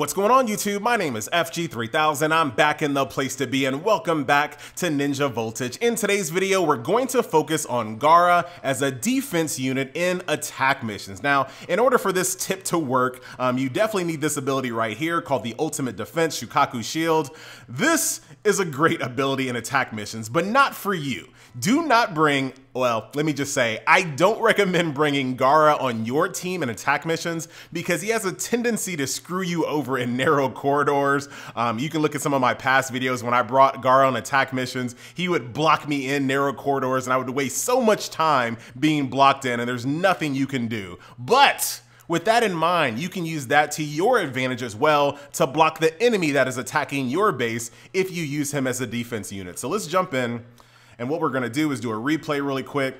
What's going on, YouTube? My name is FG3000. I'm back in the place to be, and welcome back to Ninja Voltage. In today's video, we're going to focus on Gaara as a defense unit in attack missions. Now, in order for this tip to work, you definitely need this ability right here called the Ultimate Defense Shukaku Shield. This is a great ability in attack missions, but not for you. Do not bring, well, let me just say, I don't recommend bringing Gaara on your team in attack missions because he has a tendency to screw you over in narrow corridors. You can look at some of my past videos when I brought Gaara on attack missions. He would block me in narrow corridors and I would waste so much time being blocked in, and there's nothing you can do. But with that in mind, you can use that to your advantage as well to block the enemy that is attacking your base if you use him as a defense unit. So let's jump in. And what we're gonna do is do a replay really quick.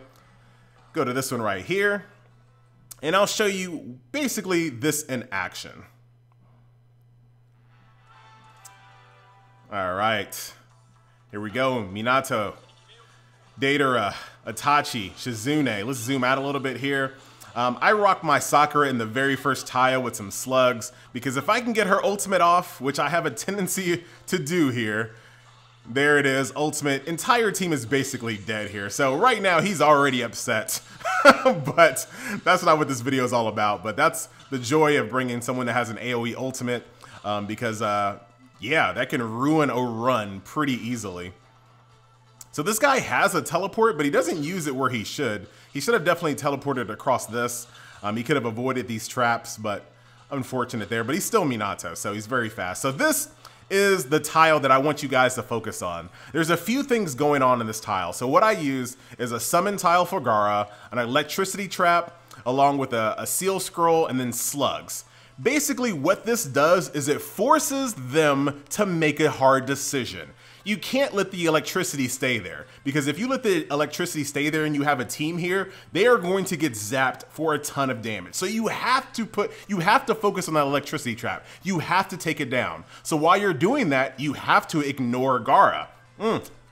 Go to this one right here. And I'll show you basically this in action. All right, here we go. Minato, Deidara, Itachi, Shizune. Let's zoom out a little bit here. I rock my Sakura in the very first tile with some slugs because if I can get her ultimate off, which I have a tendency to do here, there it is, ultimate. Entire team is basically dead here. So right now he's already upset, but that's not what this video is all about. But that's the joy of bringing someone that has an AoE ultimate because yeah, that can ruin a run pretty easily. So this guy has a teleport, but he doesn't use it where he should. He should have definitely teleported across this. He could have avoided these traps, but unfortunate there. But he's still Minato, so he's very fast. So this is the tile that I want you guys to focus on. There's a few things going on in this tile. So what I use is a summon tile for Gaara, an electricity trap, along with a seal scroll, and then slugs. Basically what this does is it forces them to make a hard decision. You can't let the electricity stay there, because if you let the electricity stay there and you have a team here, they are going to get zapped for a ton of damage. So you have to focus on that electricity trap. You have to take it down. So while you're doing that, you have to ignore Gaara.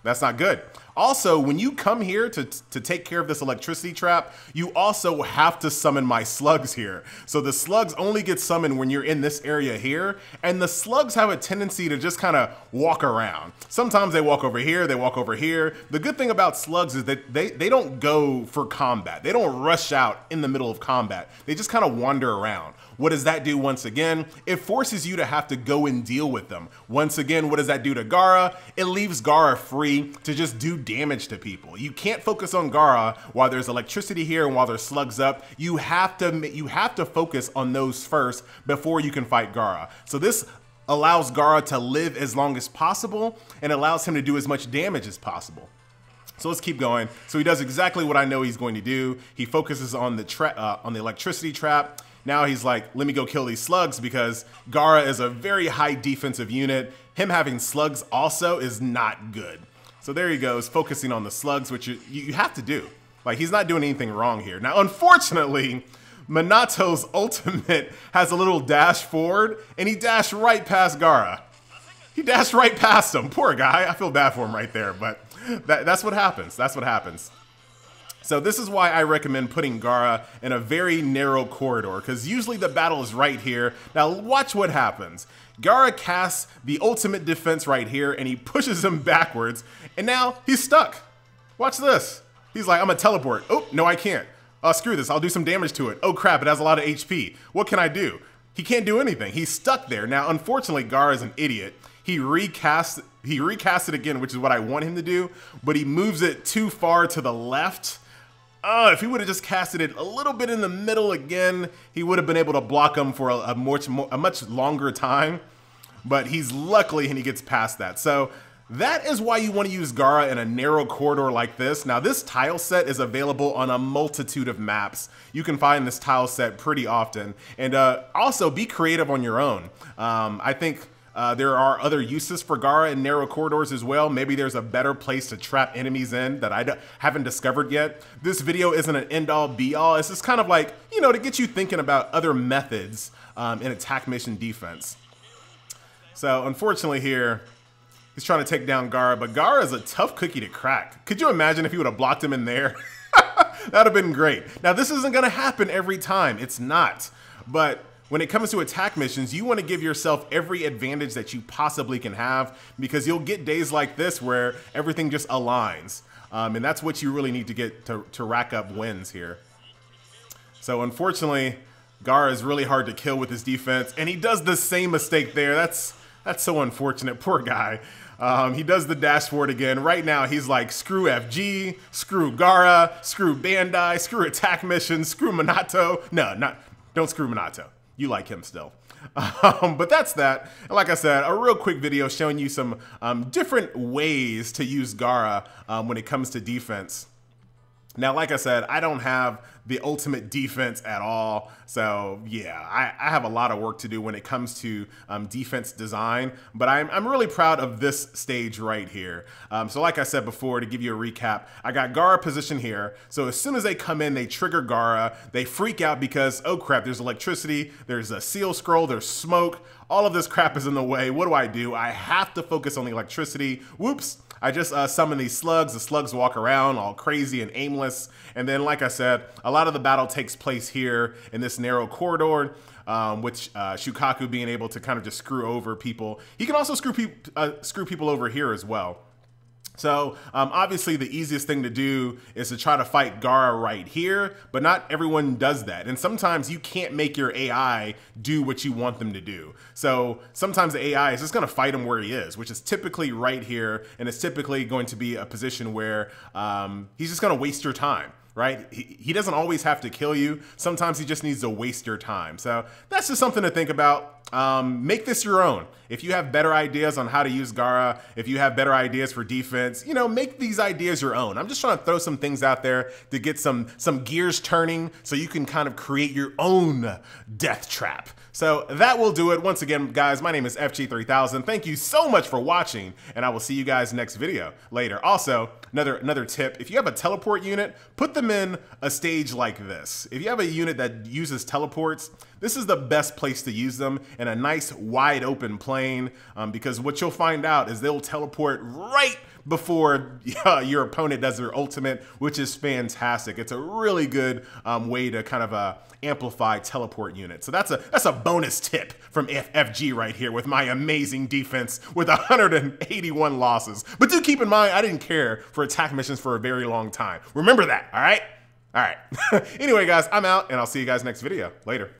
That's not good. Also, when you come here to take care of this electricity trap, you also have to summon my slugs here. So the slugs only get summoned when you're in this area here, and the slugs have a tendency to just kind of walk around. Sometimes they walk over here, they walk over here. The good thing about slugs is that they don't go for combat. They don't rush out in the middle of combat. They just kind of wander around. What does that do once again? It forces you to have to go and deal with them. Once again, what does that do to Gaara? It leaves Gaara free to just do damage to people. You can't focus on Gaara while there's electricity here and while there's slugs up. You have to focus on those first before you can fight Gaara. So this allows Gaara to live as long as possible and allows him to do as much damage as possible. So let's keep going. So he does exactly what I know he's going to do. He focuses on the electricity trap. Now he's like, let me go kill these slugs because Gaara is a very high defensive unit. Him having slugs also is not good. So there he goes, focusing on the slugs, which you have to do. Like, he's not doing anything wrong here. Now, unfortunately, Minato's ultimate has a little dash forward, and he dashed right past Gaara. He dashed right past him. Poor guy. I feel bad for him right there, but that's what happens. That's what happens. So this is why I recommend putting Gaara in a very narrow corridor, because usually the battle is right here. Now watch what happens. Gaara casts the ultimate defense right here, and he pushes him backwards, and now he's stuck. Watch this. He's like, I'm gonna teleport. Oh, no, I can't. Screw this, I'll do some damage to it. Oh crap, it has a lot of HP. What can I do? He can't do anything. He's stuck there. Now, unfortunately, Gaara is an idiot. He recast it again, which is what I want him to do, but he moves it too far to the left. If he would have just casted it a little bit in the middle again, he would have been able to block him for a much longer time. But he's luckily, and he gets past that. So that is why you want to use Gaara in a narrow corridor like this. Now, this tile set is available on a multitude of maps. You can find this tile set pretty often. And also, be creative on your own. I think there are other uses for Gaara in narrow corridors as well. Maybe there's a better place to trap enemies in that I haven't discovered yet. This video isn't an end-all be-all. It's just kind of like, you know, to get you thinking about other methods in attack mission defense. So unfortunately here, he's trying to take down Gaara, but Gaara is a tough cookie to crack. Could you imagine if he would have blocked him in there? That would have been great. Now, this isn't going to happen every time. It's not. But when it comes to attack missions, you want to give yourself every advantage that you possibly can have, because you'll get days like this where everything just aligns. And that's what you really need to get to rack up wins here. So unfortunately, Gaara is really hard to kill with his defense, and he does the same mistake there. That's so unfortunate. Poor guy. He does the dash forward again. Right now, he's like, screw FG, screw Gaara, screw Bandai, screw attack missions, screw Minato. No, don't screw Minato. You like him still. But that's that. And like I said, a real quick video showing you some different ways to use Gaara when it comes to defense. Now, like I said, I don't have the ultimate defense at all. So yeah, I have a lot of work to do when it comes to defense design, but I'm really proud of this stage right here. So like I said before, to give you a recap, I got Gaara positioned here. So as soon as they come in, they trigger Gaara, they freak out because, oh crap, there's electricity, there's a seal scroll, there's smoke, all of this crap is in the way. What do? I have to focus on the electricity. Whoops. I just summon these slugs. The slugs walk around all crazy and aimless. And then, like I said, a lot of the battle takes place here in this narrow corridor, with Shukaku being able to kind of just screw over people. He can also screw people over here as well. So obviously the easiest thing to do is to try to fight Gaara right here, but not everyone does that. And sometimes you can't make your AI do what you want them to do. So sometimes the AI is just gonna fight him where he is, which is typically right here, and it's typically going to be a position where he's just gonna waste your time. Right? He doesn't always have to kill you. Sometimes he just needs to waste your time. So that's just something to think about. Make this your own. If you have better ideas on how to use Gaara, if you have better ideas for defense, you know, make these ideas your own. I'm just trying to throw some things out there to get some gears turning so you can kind of create your own death trap. So that will do it. Once again, guys, my name is FG3000. Thank you so much for watching, and I will see you guys next video later. Also, another tip, if you have a teleport unit, put them in a stage like this. If you have a unit that uses teleports, this is the best place to use them, in a nice wide open plane, because what you'll find out is they'll teleport right before your opponent does their ultimate, which is fantastic. It's a really good way to kind of amplify teleport units. So that's a bonus tip from FG right here with my amazing defense with 181 losses. But do keep in mind, I didn't care for attack missions for a very long time. Remember that, all right? All right. Anyway, guys, I'm out, and I'll see you guys next video. Later.